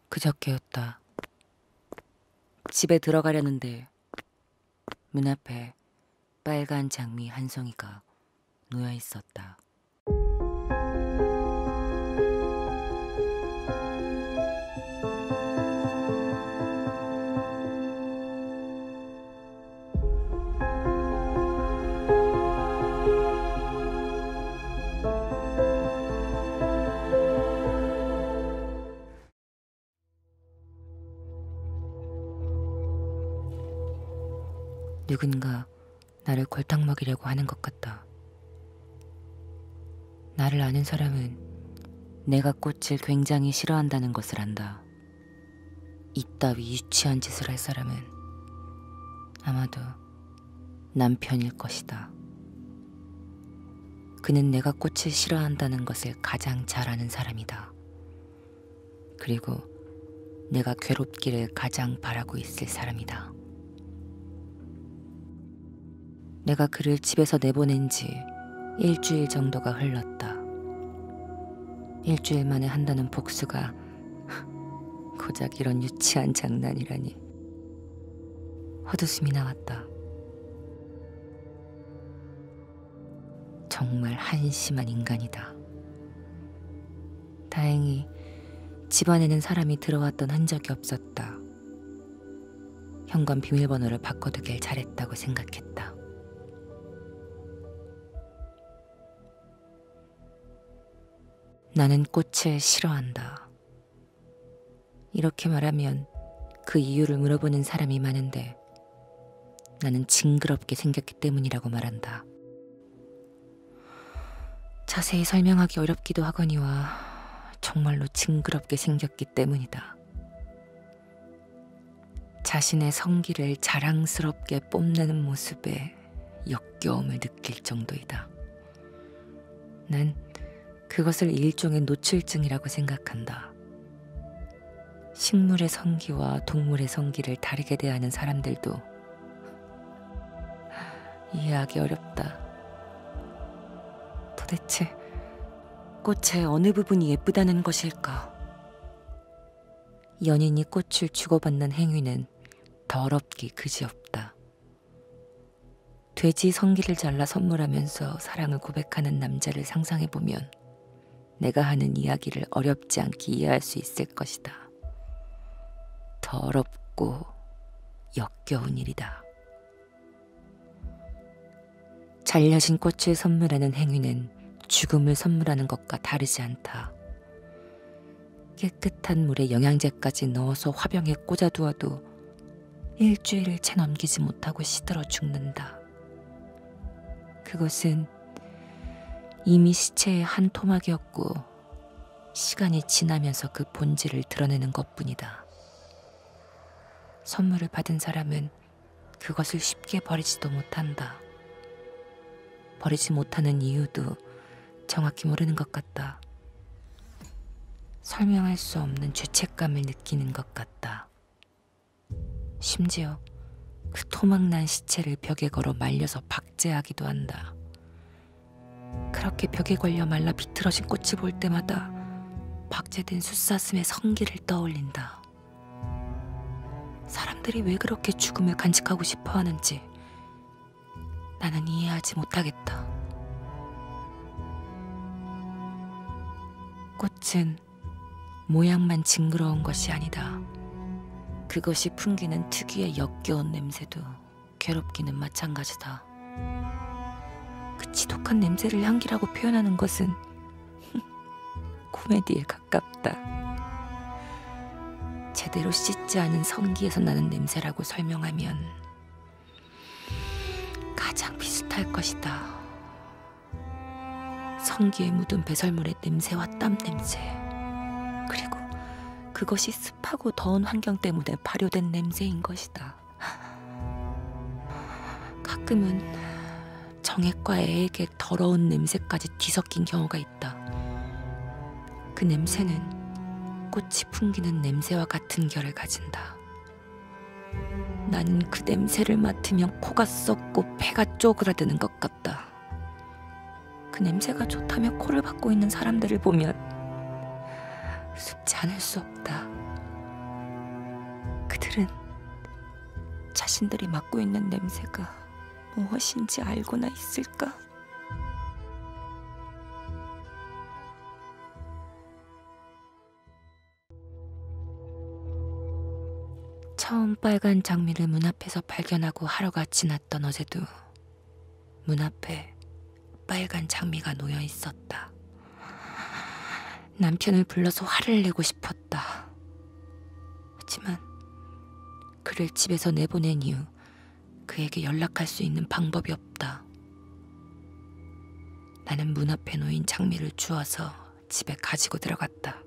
그저께였다. 집에 들어가려는데 문 앞에 빨간 장미 한 송이가 놓여 있었다. 누군가 나를 골탕 먹이려고 하는 것 같다. 나를 아는 사람은 내가 꽃을 굉장히 싫어한다는 것을 안다. 이따위 유치한 짓을 할 사람은 아마도 남편일 것이다. 그는 내가 꽃을 싫어한다는 것을 가장 잘 아는 사람이다. 그리고 내가 괴롭기를 가장 바라고 있을 사람이다. 내가 그를 집에서 내보낸 지 일주일 정도가 흘렀다. 일주일 만에 한다는 복수가 고작 이런 유치한 장난이라니. 헛웃음이 나왔다. 정말 한심한 인간이다. 다행히 집안에는 사람이 들어왔던 흔적이 없었다. 현관 비밀번호를 바꿔두길 잘했다고 생각했다. 나는 꽃을 싫어한다. 이렇게 말하면 그 이유를 물어보는 사람이 많은데 나는 징그럽게 생겼기 때문이라고 말한다. 자세히 설명하기 어렵기도 하거니와 정말로 징그럽게 생겼기 때문이다. 자신의 성기를 자랑스럽게 뽐내는 모습에 역겨움을 느낄 정도이다. 난 그것을 일종의 노출증이라고 생각한다. 식물의 성기와 동물의 성기를 다르게 대하는 사람들도 이해하기 어렵다. 도대체 꽃의 어느 부분이 예쁘다는 것일까? 연인이 꽃을 주고받는 행위는 더럽기 그지없다. 돼지 성기를 잘라 선물하면서 사랑을 고백하는 남자를 상상해보면 내가 하는 이야기를 어렵지 않게 이해할 수 있을 것이다. 더럽고 역겨운 일이다. 잘려진 꽃을 선물하는 행위는 죽음을 선물하는 것과 다르지 않다. 깨끗한 물에 영양제까지 넣어서 화병에 꽂아두어도 일주일을 채 넘기지 못하고 시들어 죽는다. 그것은 이미 시체의 한 토막이었고 시간이 지나면서 그 본질을 드러내는 것뿐이다. 선물을 받은 사람은 그것을 쉽게 버리지도 못한다. 버리지 못하는 이유도 정확히 모르는 것 같다. 설명할 수 없는 죄책감을 느끼는 것 같다. 심지어 그 토막난 시체를 벽에 걸어 말려서 박제하기도 한다. 그렇게 벽에 걸려 말라 비틀어진 꽃을 볼 때마다 박제된 숫사슴의 성기를 떠올린다. 사람들이 왜 그렇게 죽음을 간직하고 싶어 하는지 나는 이해하지 못하겠다. 꽃은 모양만 징그러운 것이 아니다. 그것이 풍기는 특유의 역겨운 냄새도 괴롭기는 마찬가지다. 그 지독한 냄새를 향기라고 표현하는 것은 코미디에 가깝다. 제대로 씻지 않은 성기에서 나는 냄새라고 설명하면 가장 비슷할 것이다. 성기에 묻은 배설물의 냄새와 땀 냄새, 그리고 그것이 습하고 더운 환경 때문에 발효된 냄새인 것이다. 가끔은 정액과 애에게 더러운 냄새까지 뒤섞인 경우가 있다. 그 냄새는 꽃이 풍기는 냄새와 같은 결을 가진다. 나는 그 냄새를 맡으면 코가 썩고 폐가 쪼그라드는 것 같다. 그 냄새가 좋다며 코를 박고 있는 사람들을 보면 웃지 않을 수 없다. 그들은 자신들이 맡고 있는 냄새가 무엇인지 알고나 있을까? 처음 빨간 장미를 문 앞에서 발견하고 하루가 지났던 어제도 문 앞에 빨간 장미가 놓여 있었다. 남편을 불러서 화를 내고 싶었다. 하지만 그를 집에서 내보낸 이후 그에게 연락할 수 있는 방법이 없다. 나는 문 앞에 놓인 장미를 주워서 집에 가지고 들어갔다.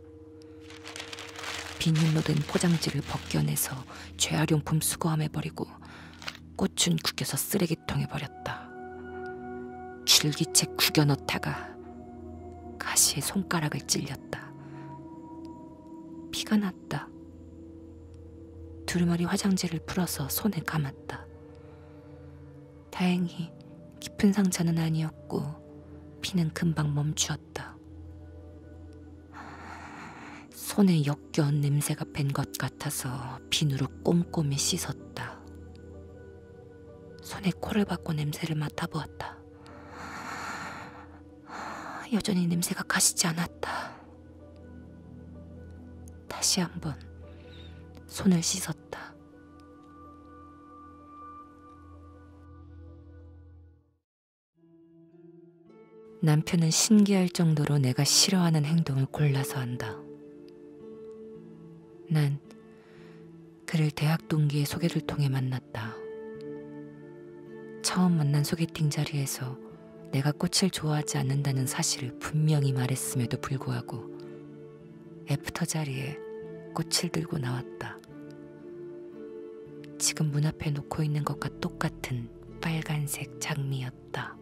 비닐로 된 포장지를 벗겨내서 재활용품 수거함에 버리고 꽃은 구겨서 쓰레기통에 버렸다. 줄기채 구겨 넣다가 가시에 손가락을 찔렸다. 피가 났다. 두루마리 화장지를 풀어서 손에 감았다. 다행히 깊은 상처는 아니었고 피는 금방 멈추었다. 손에 역겨운 냄새가 밴 것 같아서 비누로 꼼꼼히 씻었다. 손에 코를 박고 냄새를 맡아보았다. 여전히 냄새가 가시지 않았다. 다시 한번 손을 씻었다. 남편은 신기할 정도로 내가 싫어하는 행동을 골라서 한다. 난 그를 대학 동기의 소개를 통해 만났다. 처음 만난 소개팅 자리에서 내가 꽃을 좋아하지 않는다는 사실을 분명히 말했음에도 불구하고 애프터 자리에 꽃을 들고 나왔다. 지금 문 앞에 놓고 있는 것과 똑같은 빨간색 장미였다.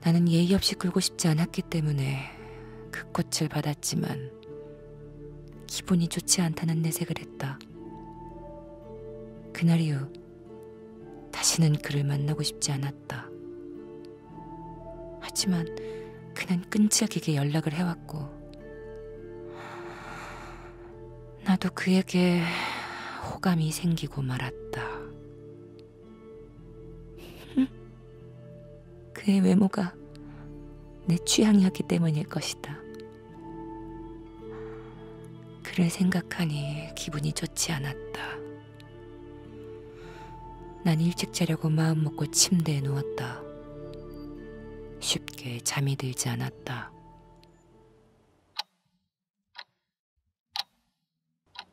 나는 예의 없이 굴고 싶지 않았기 때문에 그 꽃을 받았지만 기분이 좋지 않다는 내색을 했다. 그날 이후 다시는 그를 만나고 싶지 않았다. 하지만 그는 끈질기게 연락을 해왔고 나도 그에게 호감이 생기고 말았다. 그의 외모가 내 취향이었기 때문일 것이다. 그를 생각하니 기분이 좋지 않았다. 난 일찍 자려고 마음먹고 침대에 누웠다. 쉽게 잠이 들지 않았다.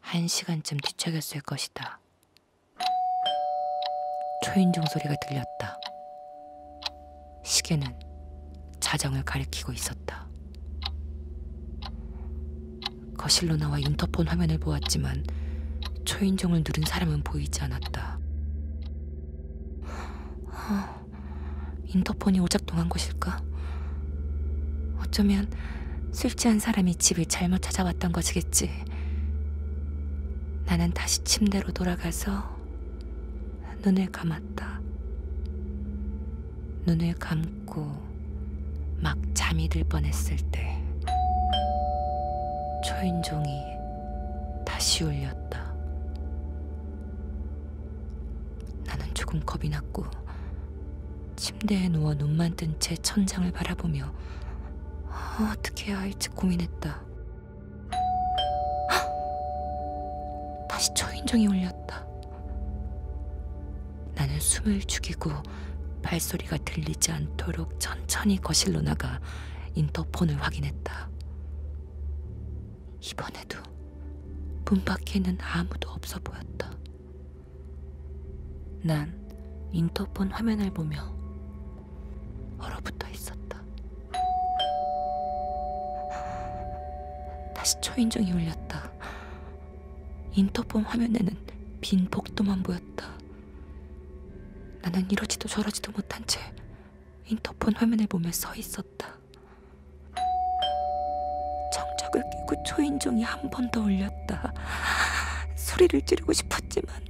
1시간쯤 뒤척였을 것이다. 초인종 소리가 들렸다. 시계는 자정을 가리키고 있었다. 거실로 나와 인터폰 화면을 보았지만 초인종을 누른 사람은 보이지 않았다. 인터폰이 오작동한 것일까? 어쩌면 술 취한 사람이 집을 잘못 찾아왔던 것이겠지. 나는 다시 침대로 돌아가서 눈을 감았다. 눈을 감고 막 잠이 들 뻔했을 때 초인종이 다시 울렸다. 나는 조금 겁이 났고 침대에 누워 눈만 뜬 채 천장을 바라보며 어떻게 해야 할지 고민했다. 다시 초인종이 울렸다. 나는 숨을 죽이고 발소리가 들리지 않도록 천천히 거실로 나가 인터폰을 확인했다. 이번에도 문 밖에는 아무도 없어 보였다. 난 인터폰 화면을 보며 얼어붙어 있었다. 다시 초인종이 울렸다. 인터폰 화면에는 빈 복도만 보였다. 나는 이러지도 저러지도 못한 채 인터폰 화면을 보며 서 있었다. 정적을 깨고 초인종이 한 번 더 울렸다. 소리를 지르고 싶었지만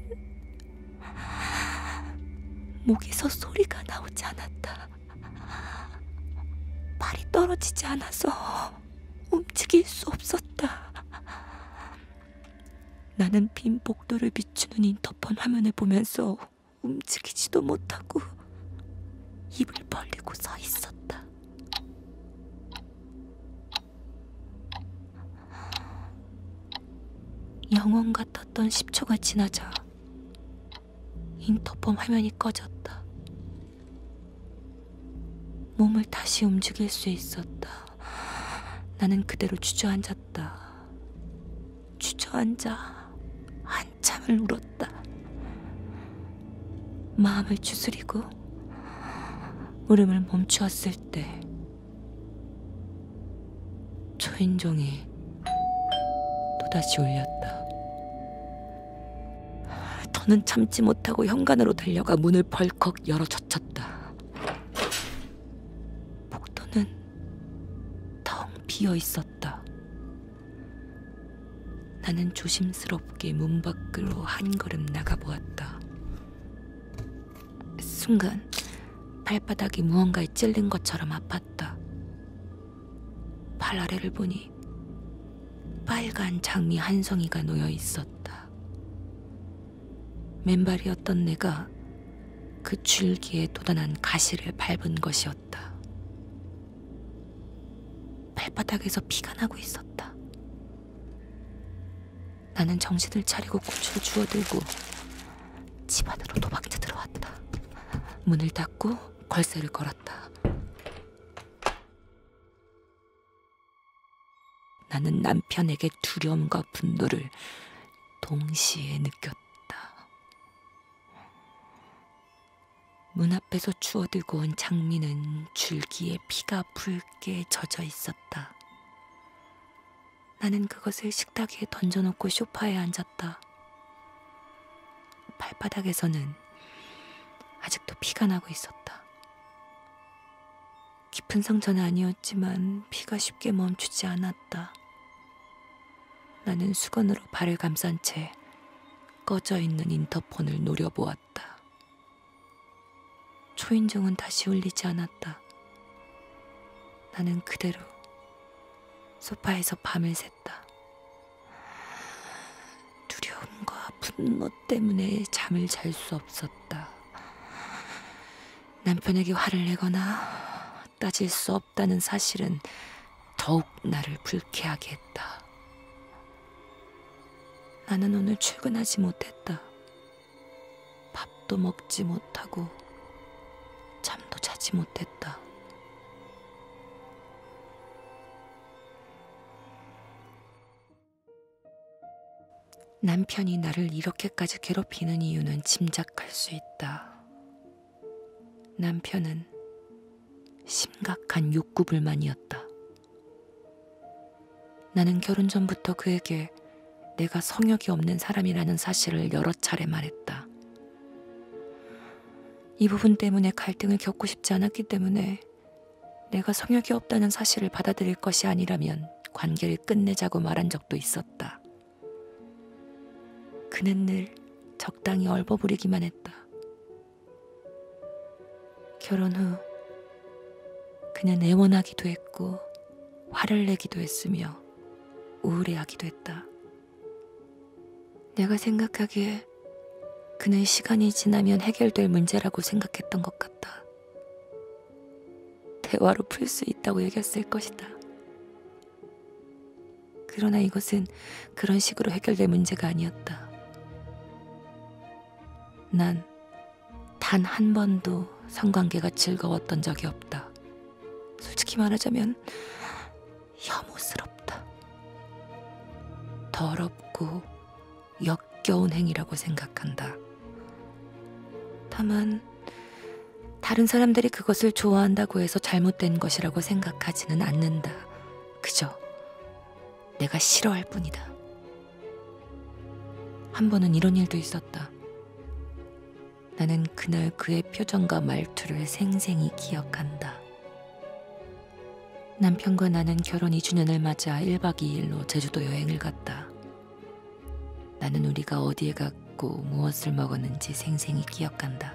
목에서 소리가 나오지 않았다. 발이 떨어지지 않아서 움직일 수 없었다. 나는 빈 복도를 비추는 인터폰 화면을 보면서 움직이지도 못하고 입을 벌리고 서 있었다. 영원 같았던 10초가 지나자 인터폰 화면이 꺼졌다. 몸을 다시 움직일 수 있었다. 나는 그대로 주저앉았다. 주저앉아 한참을 울었다. 마음을 추스리고 울음을 멈추었을 때 초인종이 또다시 울렸다. 더는 참지 못하고 현관으로 달려가 문을 벌컥 열어 젖혔다. 복도는 텅 비어 있었다. 나는 조심스럽게 문 밖으로 한 걸음 나가보았다. 순간 발바닥이 무언가에 찔린 것처럼 아팠다. 발 아래를 보니 빨간 장미 한 송이가 놓여 있었다. 맨발이었던 내가 그 줄기에 돋아난 가시를 밟은 것이었다. 발바닥에서 피가 나고 있었다. 나는 정신을 차리고 고추를 주워들고 집 안으로 도망쳐 들어왔다. 문을 닫고 걸쇠를 걸었다. 나는 남편에게 두려움과 분노를 동시에 느꼈다. 문 앞에서 주워들고 온 장미는 줄기에 피가 붉게 젖어 있었다. 나는 그것을 식탁 위에 던져놓고 소파에 앉았다. 발바닥에서는 아직도 피가 나고 있었다. 깊은 상처는 아니었지만 피가 쉽게 멈추지 않았다. 나는 수건으로 발을 감싼 채 꺼져 있는 인터폰을 노려보았다. 초인종은 다시 울리지 않았다. 나는 그대로 소파에서 밤을 샜다. 두려움과 분노 때문에 잠을 잘 수 없었다. 남편에게 화를 내거나 따질 수 없다는 사실은 더욱 나를 불쾌하게 했다. 나는 오늘 출근하지 못했다. 밥도 먹지 못하고 잠도 자지 못했다. 남편이 나를 이렇게까지 괴롭히는 이유는 짐작할 수 있다. 남편은 심각한 욕구 불만이었다. 나는 결혼 전부터 그에게 내가 성욕이 없는 사람이라는 사실을 여러 차례 말했다. 이 부분 때문에 갈등을 겪고 싶지 않았기 때문에 내가 성욕이 없다는 사실을 받아들일 것이 아니라면 관계를 끝내자고 말한 적도 있었다. 그는 늘 적당히 얼버무리기만 했다. 결혼 후 그는 애원하기도 했고 화를 내기도 했으며 우울해하기도 했다. 내가 생각하기에 그는 시간이 지나면 해결될 문제라고 생각했던 것 같다. 대화로 풀 수 있다고 여겼을 것이다. 그러나 이것은 그런 식으로 해결될 문제가 아니었다. 난 단 한 번도 성관계가 즐거웠던 적이 없다. 솔직히 말하자면 혐오스럽다. 더럽고 역겨운 행위라고 생각한다. 다만 다른 사람들이 그것을 좋아한다고 해서 잘못된 것이라고 생각하지는 않는다. 그저 내가 싫어할 뿐이다. 한 번은 이런 일도 있었다. 나는 그날 그의 표정과 말투를 생생히 기억한다. 남편과 나는 결혼 2주년을 맞아 1박 2일로 제주도 여행을 갔다. 나는 우리가 어디에 갔고 무엇을 먹었는지 생생히 기억한다.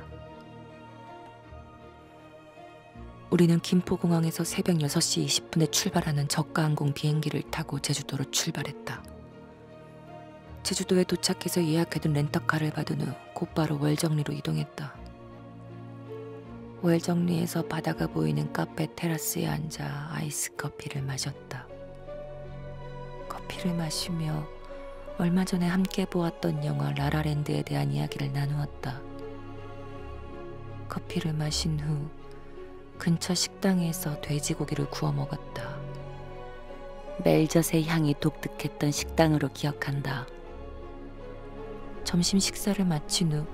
우리는 김포공항에서 새벽 6시 20분에 출발하는 저가항공 비행기를 타고 제주도로 출발했다. 제주도에 도착해서 예약해둔 렌터카를 받은 후 곧바로 월정리로 이동했다. 월정리에서 바다가 보이는 카페 테라스에 앉아 아이스 커피를 마셨다. 커피를 마시며 얼마 전에 함께 보았던 영화 라라랜드에 대한 이야기를 나누었다. 커피를 마신 후 근처 식당에서 돼지고기를 구워 먹었다. 멜젓의 향이 독특했던 식당으로 기억한다. 점심 식사를 마친 후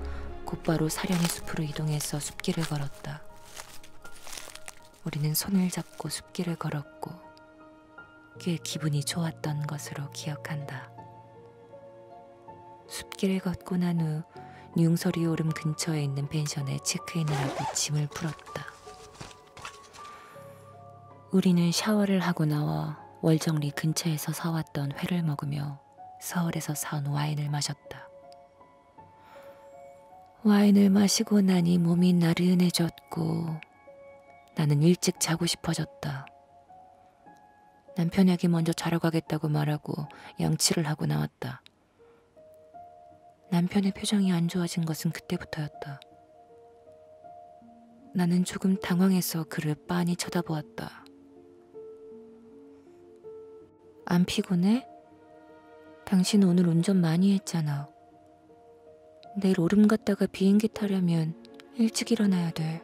곧바로 사려니 숲으로 이동해서 숲길을 걸었다. 우리는 손을 잡고 숲길을 걸었고 꽤 기분이 좋았던 것으로 기억한다. 숲길을 걷고 난 후 융서리 오름 근처에 있는 펜션에 체크인을 하고 짐을 풀었다. 우리는 샤워를 하고 나와 월정리 근처에서 사왔던 회를 먹으며 서울에서 사온 와인을 마셨다. 와인을 마시고 나니 몸이 나른해졌고 나는 일찍 자고 싶어졌다. 남편에게 먼저 자러 가겠다고 말하고 양치를 하고 나왔다. 남편의 표정이 안 좋아진 것은 그때부터였다. 나는 조금 당황해서 그를 빤히 쳐다보았다. 안 피곤해? 당신 오늘 운전 많이 했잖아. 내일 오름 갔다가 비행기 타려면 일찍 일어나야 돼.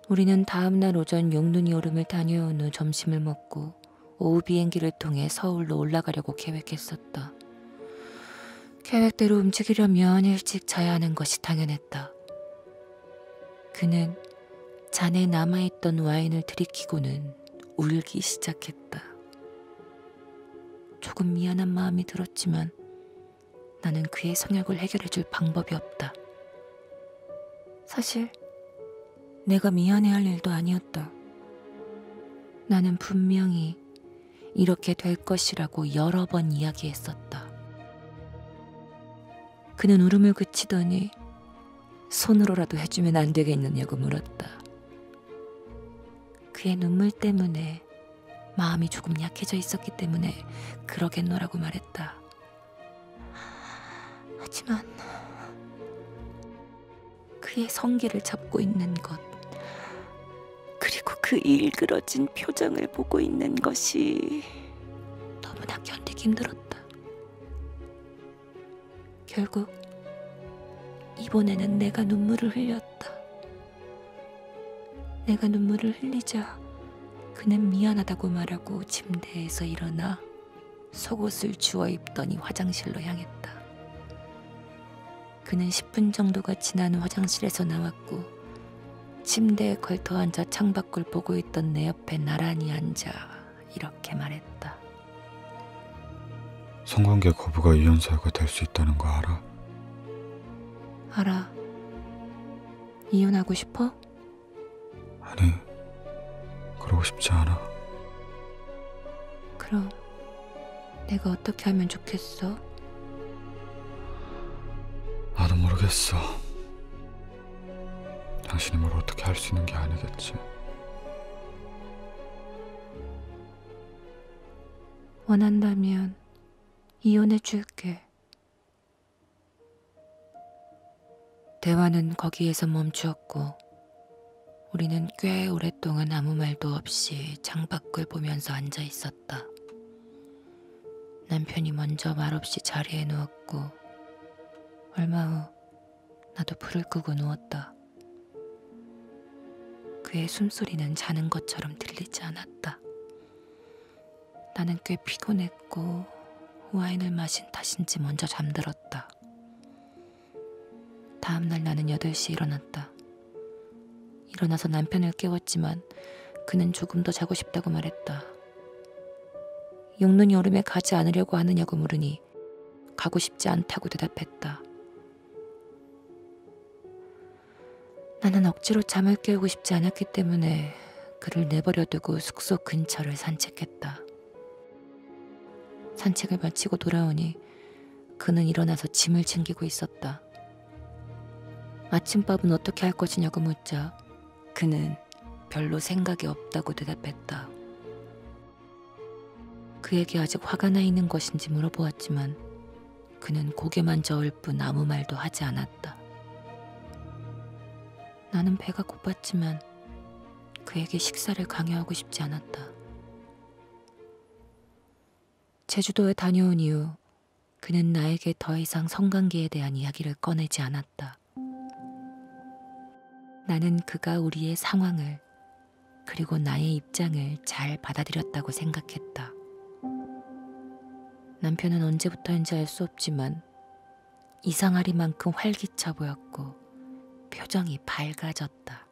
우리는 다음날 오전 용눈이 오름을 다녀온 후 점심을 먹고 오후 비행기를 통해 서울로 올라가려고 계획했었다. 계획대로 움직이려면 일찍 자야 하는 것이 당연했다. 그는 잔에 남아있던 와인을 들이키고는 울기 시작했다. 조금 미안한 마음이 들었지만 나는 그의 성역을 해결해줄 방법이 없다. 사실 내가 미안해할 일도 아니었다. 나는 분명히 이렇게 될 것이라고 여러 번 이야기했었다. 그는 울음을 그치더니 손으로라도 해주면 안 되겠느냐고 물었다. 그의 눈물 때문에 마음이 조금 약해져 있었기 때문에 그러겠노라고 말했다. 하지만 그의 성기를 잡고 있는 것, 그리고 그 일그러진 표정을 보고 있는 것이 너무나 견디기 힘들었다. 결국 이번에는 내가 눈물을 흘렸다. 내가 눈물을 흘리자 그는 미안하다고 말하고 침대에서 일어나 속옷을 주워 입더니 화장실로 향했다. 그는 10분 정도가 지난 화장실에서 나왔고 침대에 걸터 앉아 창밖을 보고 있던 내 옆에 나란히 앉아 이렇게 말했다. 성관계 거부가 이혼 사유가 될 수 있다는 거 알아? 알아. 이혼하고 싶어? 아니, 그러고 싶지 않아. 그럼 내가 어떻게 하면 좋겠어? 나도 모르겠어. 당신이 뭘 어떻게 할 수 있는 게 아니겠지. 원한다면 이혼해 줄게. 대화는 거기에서 멈추었고 우리는 꽤 오랫동안 아무 말도 없이 창밖을 보면서 앉아 있었다. 남편이 먼저 말없이 자리에 누웠고 얼마 후 나도 불을 끄고 누웠다. 그의 숨소리는 자는 것처럼 들리지 않았다. 나는 꽤 피곤했고 와인을 마신 탓인지 먼저 잠들었다. 다음날 나는 8시에 일어났다. 일어나서 남편을 깨웠지만 그는 조금 더 자고 싶다고 말했다. 용눈이 오름에 가지 않으려고 하느냐고 물으니 가고 싶지 않다고 대답했다. 나는 억지로 잠을 깨우고 싶지 않았기 때문에 그를 내버려 두고 숙소 근처를 산책했다. 산책을 마치고 돌아오니 그는 일어나서 짐을 챙기고 있었다. 아침밥은 어떻게 할 것이냐고 묻자 그는 별로 생각이 없다고 대답했다. 그에게 아직 화가 나 있는 것인지 물어보았지만 그는 고개만 저을 뿐 아무 말도 하지 않았다. 나는 배가 고팠지만 그에게 식사를 강요하고 싶지 않았다. 제주도에 다녀온 이후 그는 나에게 더 이상 성관계에 대한 이야기를 꺼내지 않았다. 나는 그가 우리의 상황을 그리고 나의 입장을 잘 받아들였다고 생각했다. 남편은 언제부터인지 알 수 없지만 이상하리만큼 활기차 보였고 표정이 밝아졌다.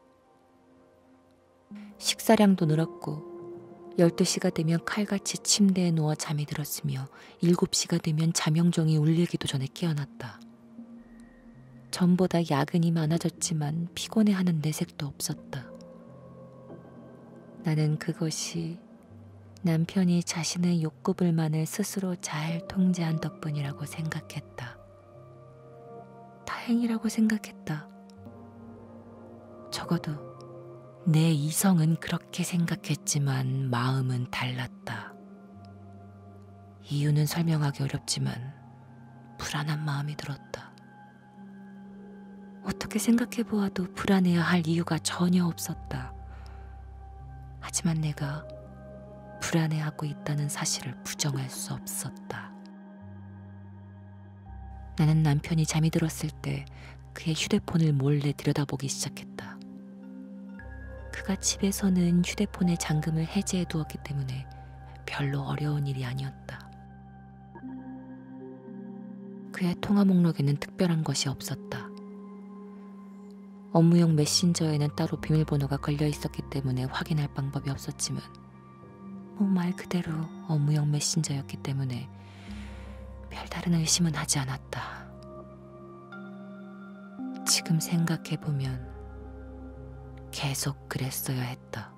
식사량도 늘었고 12시가 되면 칼같이 침대에 누워 잠이 들었으며 7시가 되면 잠영종이 울리기도 전에 깨어났다. 전보다 야근이 많아졌지만 피곤해하는 내색도 없었다. 나는 그것이 남편이 자신의 욕구불만을 스스로 잘 통제한 덕분이라고 생각했다. 다행이라고 생각했다. 적어도 내 이성은 그렇게 생각했지만 마음은 달랐다. 이유는 설명하기 어렵지만 불안한 마음이 들었다. 어떻게 생각해보아도 불안해야 할 이유가 전혀 없었다. 하지만 내가 불안해하고 있다는 사실을 부정할 수 없었다. 나는 남편이 잠이 들었을 때 그의 휴대폰을 몰래 들여다보기 시작했다. 그가 집에서는 휴대폰의 잠금을 해제해 두었기 때문에 별로 어려운 일이 아니었다. 그의 통화 목록에는 특별한 것이 없었다. 업무용 메신저에는 따로 비밀번호가 걸려 있었기 때문에 확인할 방법이 없었지만 말 그대로 업무용 메신저였기 때문에 별다른 의심은 하지 않았다. 지금 생각해보면 계속 그랬어야 했다.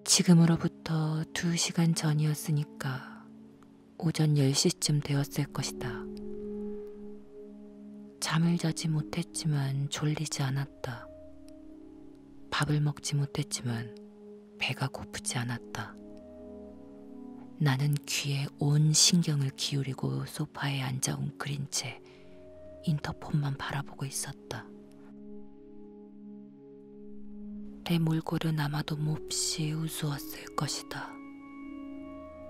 지금으로부터 2시간 전이었으니까 오전 10시쯤 되었을 것이다. 잠을 자지 못했지만 졸리지 않았다. 밥을 먹지 못했지만 배가 고프지 않았다. 나는 귀에 온 신경을 기울이고 소파에 앉아 웅크린 채 인터폰만 바라보고 있었다. 내 몰골은 아마도 몹시 우스웠을 것이다.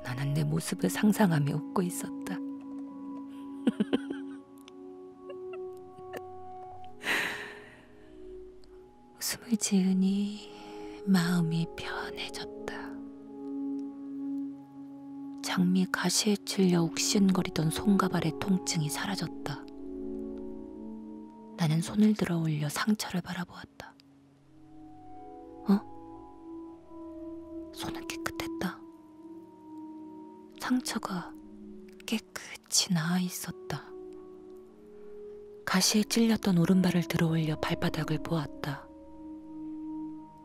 나는 내 모습을 상상하며 웃고 있었다. 웃음을 지으니 마음이 편해졌다. 장미 가시에 찔려 욱신거리던 손가발의 통증이 사라졌다. 나는 손을 들어 올려 상처를 바라보았다. 손은 깨끗했다. 상처가 깨끗이 나아 있었다. 가시에 찔렸던 오른발을 들어 올려 발바닥을 보았다.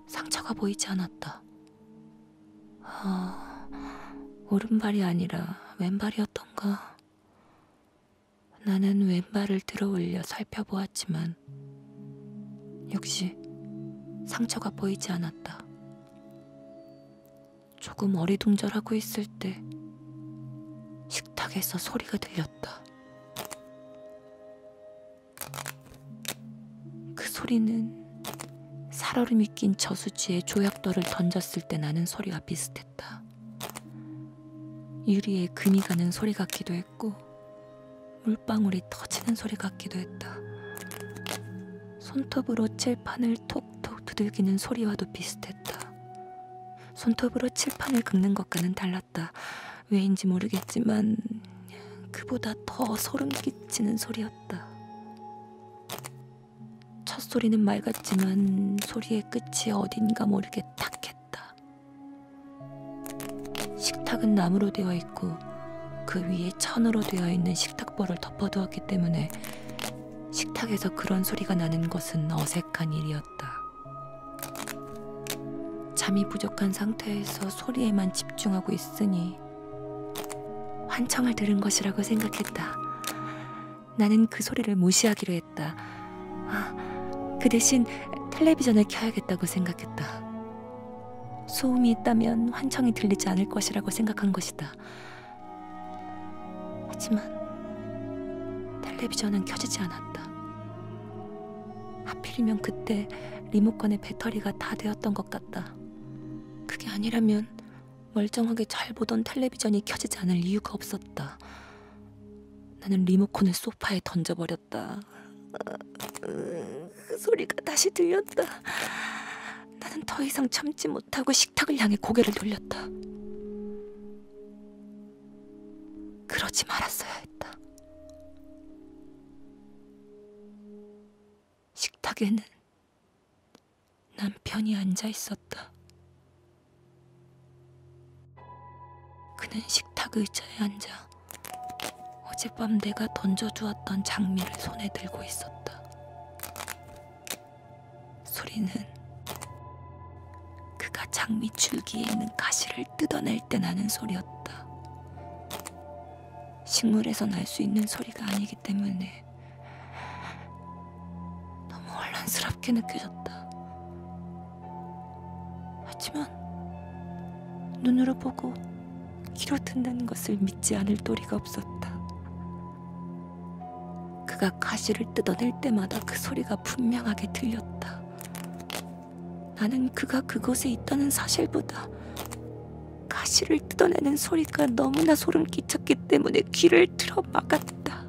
상처가 보이지 않았다. 오른발이 아니라 왼발이었던가. 나는 왼발을 들어 올려 살펴보았지만 역시 상처가 보이지 않았다. 조금 어리둥절하고 있을 때 식탁에서 소리가 들렸다. 그 소리는 살얼음이 낀 저수지에 조약돌을 던졌을 때 나는 소리와 비슷했다. 유리에 금이 가는 소리 같기도 했고 물방울이 터지는 소리 같기도 했다. 손톱으로 칠판을 톡톡 두들기는 소리와도 비슷했다. 손톱으로 칠판을 긁는 것과는 달랐다. 왜인지 모르겠지만 그보다 더 소름 끼치는 소리였다. 첫 소리는 맑았지만 소리의 끝이 어딘가 모르게 탁했다. 식탁은 나무로 되어 있고 그 위에 천으로 되어 있는 식탁보를 덮어두었기 때문에 식탁에서 그런 소리가 나는 것은 어색한 일이었다. 잠이 부족한 상태에서 소리에만 집중하고 있으니 환청을 들은 것이라고 생각했다. 나는 그 소리를 무시하기로 했다. 그 대신 텔레비전을 켜야겠다고 생각했다. 소음이 있다면 환청이 들리지 않을 것이라고 생각한 것이다. 하지만 텔레비전은 켜지지 않았다. 하필이면 그때 리모컨의 배터리가 다 되었던 것 같다. 그게 아니라면 멀쩡하게 잘 보던 텔레비전이 켜지지 않을 이유가 없었다. 나는 리모컨을 소파에 던져버렸다. 그 소리가 다시 들렸다. 나는 더 이상 참지 못하고 식탁을 향해 고개를 돌렸다. 그러지 말았어야 했다. 식탁에는 남편이 앉아 있었다. 그는 식탁 의자에 앉아 어젯밤 내가 던져두었던 장미를 손에 들고 있었다. 소리는 그가 장미 줄기에 있는 가시를 뜯어낼 때 나는 소리였다. 식물에서 날 수 있는 소리가 아니기 때문에 너무 혼란스럽게 느껴졌다. 하지만 눈으로 보고 귀로 듣는 것을 믿지 않을 도리가 없었다. 그가 가시를 뜯어낼 때마다 그 소리가 분명하게 들렸다. 나는 그가 그곳에 있다는 사실보다 가시를 뜯어내는 소리가 너무나 소름 끼쳤기 때문에 귀를 틀어 막았다.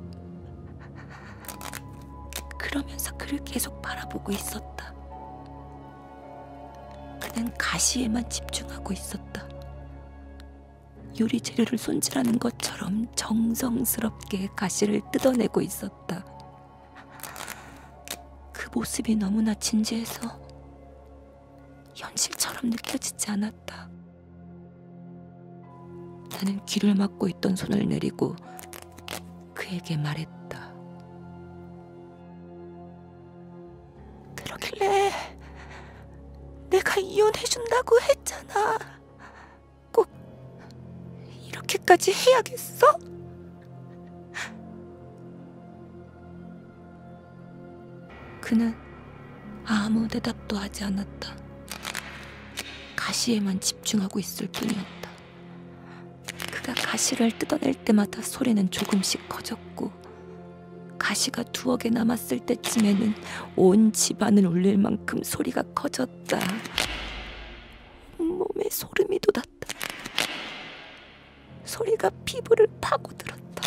그러면서 그를 계속 바라보고 있었다. 그는 가시에만 집중하고 있었다. 요리 재료를 손질하는 것처럼 정성스럽게 가시를 뜯어내고 있었다. 그 모습이 너무나 진지해서 현실처럼 느껴지지 않았다. 나는 귀를 막고 있던 손을 내리고 그에게 말했다. 그러길래 내가 이혼해준다고 했잖아. 꼭 이렇게까지 해야겠어? 그는 아무 대답도 하지 않았다. 가시에만 집중하고 있을 뿐이었다. 그가 가시를 뜯어낼 때마다 소리는 조금씩 커졌고 가시가 두어 개 남았을 때쯤에는 온 집안을 울릴 만큼 소리가 커졌다. 몸에 소름이 돋았다. 소리가 피부를 파고들었다.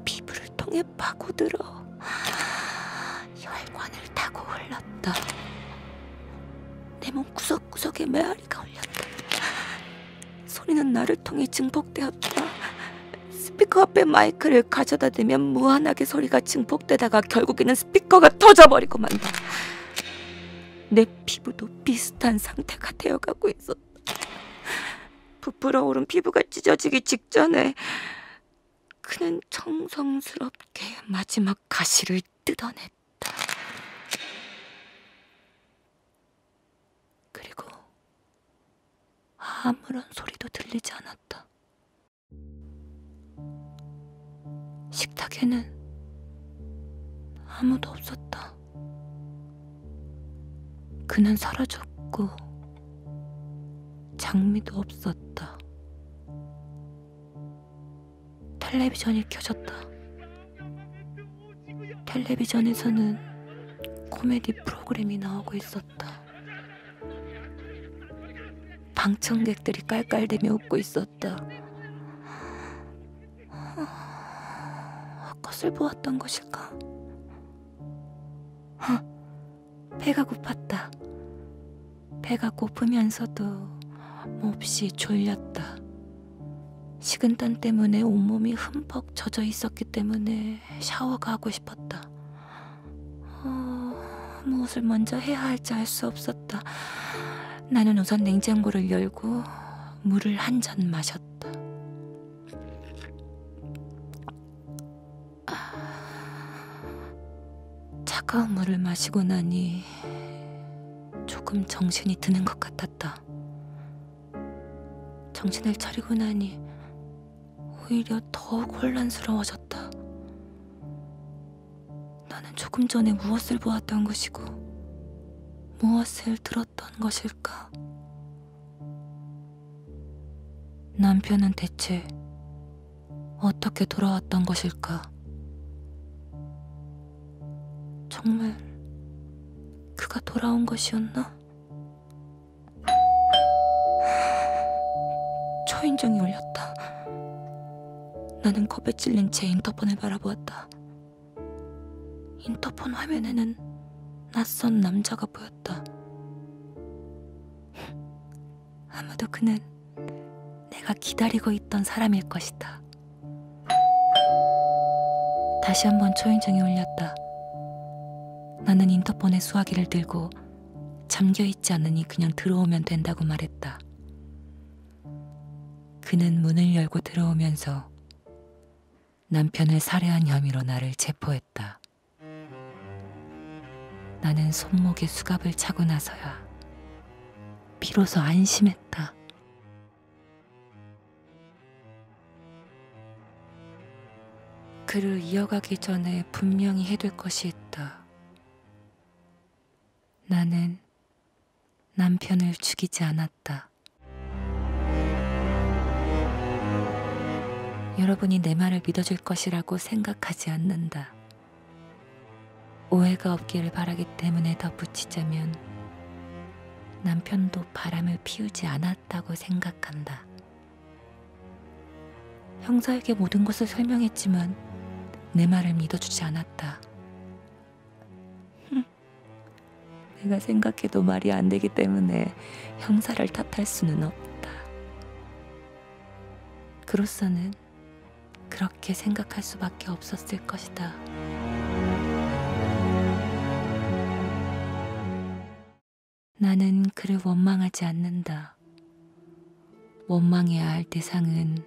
피부를 통해 파고들어 혈관을 타고 흘렀다. 내 몸 구석구석에 메아리가 올렸다. 소리는 나를 통해 증폭되었다. 스피커 앞에 마이크를 가져다 대면 무한하게 소리가 증폭되다가 결국에는 스피커가 터져버리고 만다. 내 피부도 비슷한 상태가 되어가고 있었다. 부풀어 오른 피부가 찢어지기 직전에 그는 정성스럽게 마지막 가시를 뜯어냈다. 그리고 아무런 소리도 들리지 않았다. 식탁에는 아무도 없었다. 그는 사라졌고 장미도 없었다. 텔레비전이 켜졌다. 텔레비전에서는 코미디 프로그램이 나오고 있었다. 방청객들이 깔깔대며 웃고 있었다. 헛것을 보았던 것일까? 배가 고팠다. 배가 고프면서도 몹시 졸렸다. 식은땀 때문에 온몸이 흠뻑 젖어 있었기 때문에 샤워가 하고 싶었다. 무엇을 먼저 해야 할지 알 수 없었다. 나는 우선 냉장고를 열고 물을 한 잔 마셨다. 차가운 물을 마시고 나니 조금 정신이 드는 것 같았다. 정신을 차리고 나니 오히려 더욱 혼란스러워졌다. 나는 조금 전에 무엇을 보았던 것이고 무엇을 들었던 것일까? 남편은 대체 어떻게 돌아왔던 것일까? 정말 그가 돌아온 것이었나? 초인종이 울렸다. 나는 겁에 찔린 채 인터폰을 바라보았다. 인터폰 화면에는 낯선 남자가 보였다. 아마도 그는 내가 기다리고 있던 사람일 것이다. 다시 한번 초인종이 울렸다. 나는 인터폰에 수화기를 들고 잠겨있지 않으니 그냥 들어오면 된다고 말했다. 그는 문을 열고 들어오면서 남편을 살해한 혐의로 나를 체포했다. 나는 손목에 수갑을 차고 나서야 비로소 안심했다. 그를 이어가기 전에 분명히 해둘 것이 있다. 나는 남편을 죽이지 않았다. 여러분이 내 말을 믿어줄 것이라고 생각하지 않는다. 오해가 없기를 바라기 때문에 덧붙이자면 남편도 바람을 피우지 않았다고 생각한다. 형사에게 모든 것을 설명했지만 내 말을 믿어주지 않았다. 내가 생각해도 말이 안 되기 때문에 형사를 탓할 수는 없다. 그로서는 그렇게 생각할 수밖에 없었을 것이다. 나는 그를 원망하지 않는다. 원망해야 할 대상은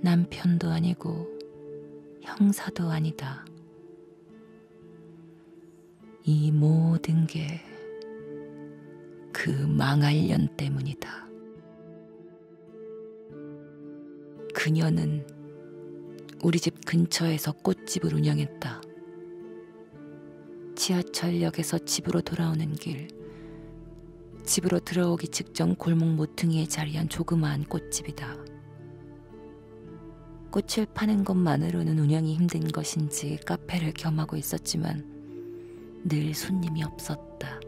남편도 아니고 형사도 아니다. 이 모든 게 그 망할 년 때문이다. 그녀는 우리 집 근처에서 꽃집을 운영했다. 지하철역에서 집으로 돌아오는 길, 집으로 들어오기 직전 골목 모퉁이에 자리한 조그마한 꽃집이다. 꽃을 파는 것만으로는 운영이 힘든 것인지 카페를 겸하고 있었지만 늘 손님이 없었다.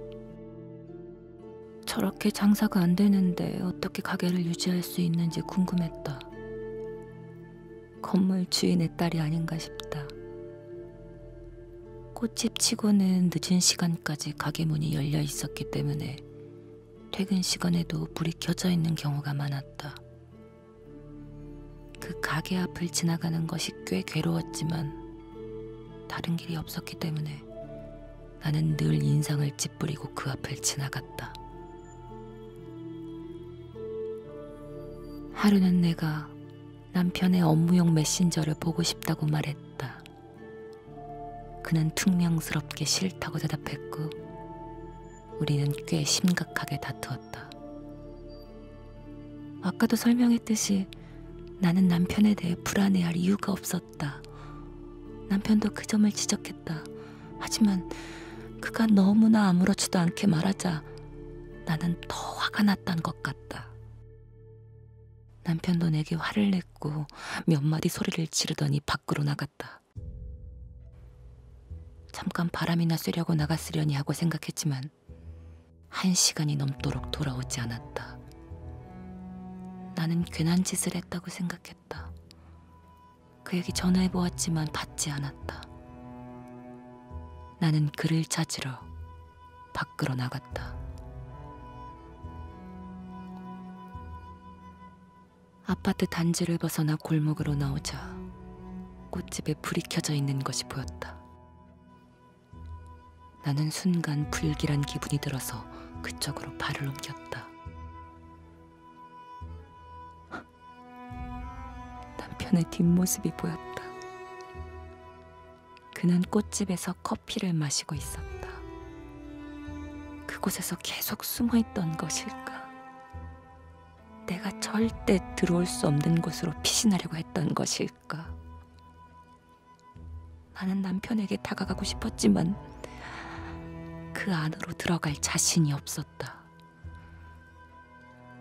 저렇게 장사가 안 되는데 어떻게 가게를 유지할 수 있는지 궁금했다. 건물 주인의 딸이 아닌가 싶다. 꽃집 치고는 늦은 시간까지 가게 문이 열려 있었기 때문에 퇴근 시간에도 불이 켜져 있는 경우가 많았다. 그 가게 앞을 지나가는 것이 꽤 괴로웠지만 다른 길이 없었기 때문에 나는 늘 인상을 찌푸리고 그 앞을 지나갔다. 하루는 내가 남편의 업무용 메신저를 보고 싶다고 말했다. 그는 퉁명스럽게 싫다고 대답했고 우리는 꽤 심각하게 다투었다. 아까도 설명했듯이 나는 남편에 대해 불안해할 이유가 없었다. 남편도 그 점을 지적했다. 하지만 그가 너무나 아무렇지도 않게 말하자 나는 더 화가 났던 것 같다. 남편도 내게 화를 냈고 몇 마디 소리를 지르더니 밖으로 나갔다. 잠깐 바람이나 쐬려고 나갔으려니 하고 생각했지만 1시간이 넘도록 돌아오지 않았다. 나는 괜한 짓을 했다고 생각했다. 그에게 전화해보았지만 받지 않았다. 나는 그를 찾으러 밖으로 나갔다. 아파트 단지를 벗어나 골목으로 나오자 꽃집에 불이 켜져 있는 것이 보였다. 나는 순간 불길한 기분이 들어서 그쪽으로 발을 옮겼다. 남편의 뒷모습이 보였다. 그는 꽃집에서 커피를 마시고 있었다. 그곳에서 계속 숨어있던 것일까? 내가 절대 들어올 수 없는 곳으로 피신하려고 했던 것일까? 나는 남편에게 다가가고 싶었지만 그 안으로 들어갈 자신이 없었다.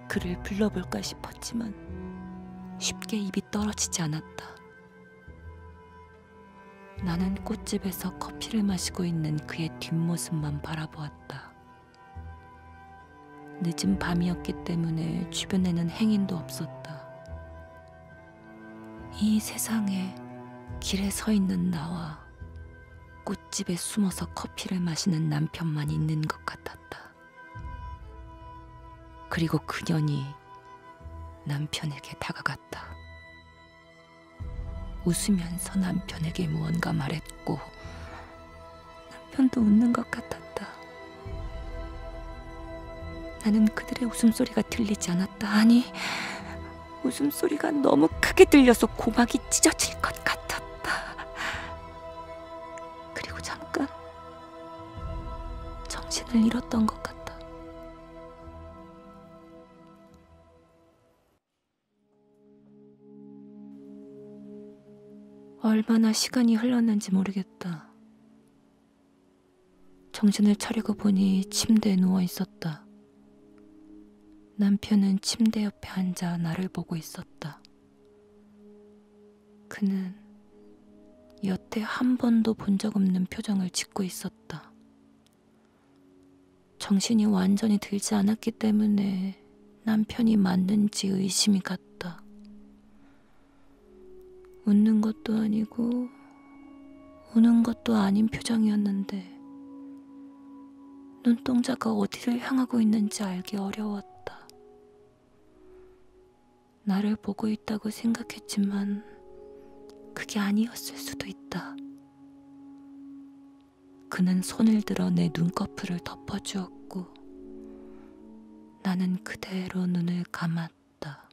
그를 불러볼까 싶었지만 쉽게 입이 떨어지지 않았다. 나는 꽃집에서 커피를 마시고 있는 그의 뒷모습만 바라보았다. 늦은 밤이었기 때문에 주변에는 행인도 없었다. 이 세상에 길에 서 있는 나와 꽃집에 숨어서 커피를 마시는 남편만 있는 것 같았다. 그리고 그년이 남편에게 다가갔다. 웃으면서 남편에게 무언가 말했고 남편도 웃는 것 같았다. 나는 그들의 웃음소리가 들리지 않았다. 아니, 웃음소리가 너무 크게 들려서 고막이 찢어질 것 같았다. 그리고 잠깐 정신을 잃었던 것 같다. 얼마나 시간이 흘렀는지 모르겠다. 정신을 차리고 보니 침대에 누워 있었다. 남편은 침대 옆에 앉아 나를 보고 있었다. 그는 여태 한 번도 본 적 없는 표정을 짓고 있었다. 정신이 완전히 들지 않았기 때문에 남편이 맞는지 의심이 갔다. 웃는 것도 아니고 우는 것도 아닌 표정이었는데 눈동자가 어디를 향하고 있는지 알기 어려웠다. 나를 보고 있다고 생각했지만 그게 아니었을 수도 있다. 그는 손을 들어 내 눈꺼풀을 덮어주었고 나는 그대로 눈을 감았다.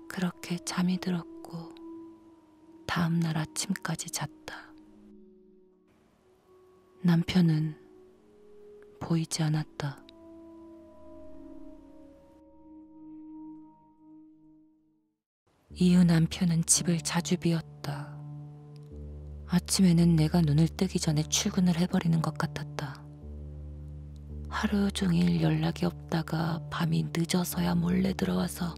그렇게 잠이 들었고 다음 날 아침까지 잤다. 남편은 보이지 않았다. 이후 남편은 집을 자주 비웠다. 아침에는 내가 눈을 뜨기 전에 출근을 해버리는 것 같았다. 하루 종일 연락이 없다가 밤이 늦어서야 몰래 들어와서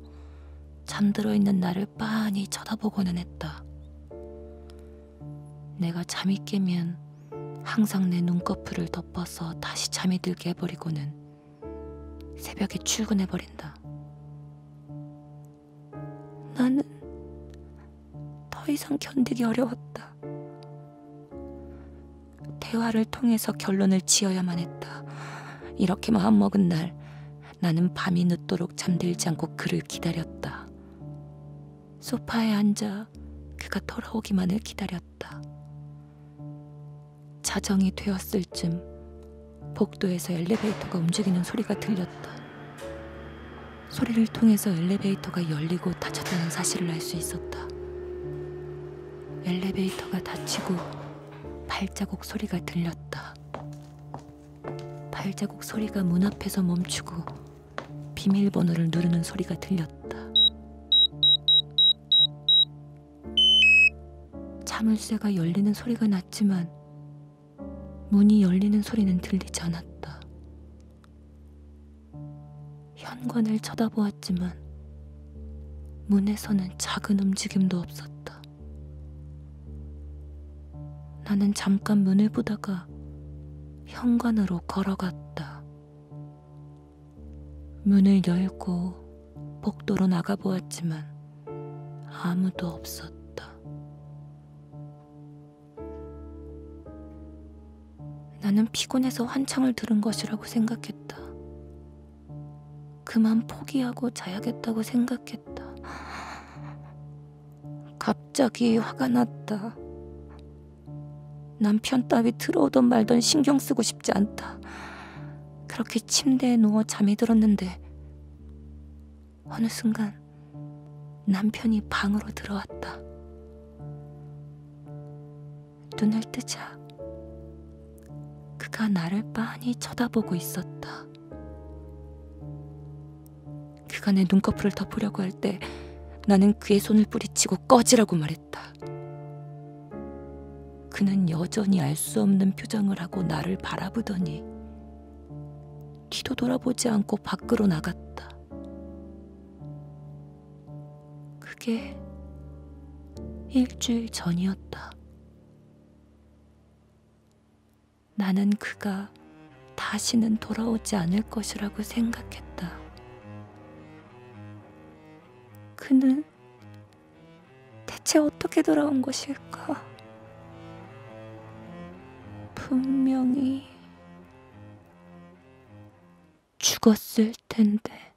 잠들어 있는 나를 빤히 쳐다보고는 했다. 내가 잠이 깨면 항상 내 눈꺼풀을 덮어서 다시 잠이 들게 해버리고는 새벽에 출근해버린다. 나는 더 이상 견디기 어려웠다. 대화를 통해서 결론을 지어야만 했다. 이렇게 마음먹은 날 나는 밤이 늦도록 잠들지 않고 그를 기다렸다. 소파에 앉아 그가 돌아오기만을 기다렸다. 자정이 되었을 쯤 복도에서 엘리베이터가 움직이는 소리가 들렸다. 소리를 통해서 엘리베이터가 열리고 닫혔다는 사실을 알 수 있었다. 엘리베이터가 닫히고 발자국 소리가 들렸다. 발자국 소리가 문 앞에서 멈추고 비밀번호를 누르는 소리가 들렸다. 자물쇠가 열리는 소리가 났지만 문이 열리는 소리는 들리지 않았다. 현관을 쳐다보았지만 문에서는 작은 움직임도 없었다. 나는 잠깐 문을 보다가 현관으로 걸어갔다. 문을 열고 복도로 나가보았지만 아무도 없었다. 나는 피곤해서 환청을 들은 것이라고 생각했다. 그만 포기하고 자야겠다고 생각했다. 갑자기 화가 났다. 남편 따위 들어오던 말던 신경 쓰고 싶지 않다. 그렇게 침대에 누워 잠이 들었는데 어느 순간 남편이 방으로 들어왔다. 눈을 뜨자 그가 나를 빤히 쳐다보고 있었다. 그가 내 눈꺼풀을 덮으려고 할 때 나는 그의 손을 뿌리치고 꺼지라고 말했다. 그는 여전히 알 수 없는 표정을 하고 나를 바라보더니 뒤도 돌아보지 않고 밖으로 나갔다. 그게 일주일 전이었다. 나는 그가 다시는 돌아오지 않을 것이라고 생각했다. 그는 대체 어떻게 돌아온 것일까? 분명히 죽었을 텐데.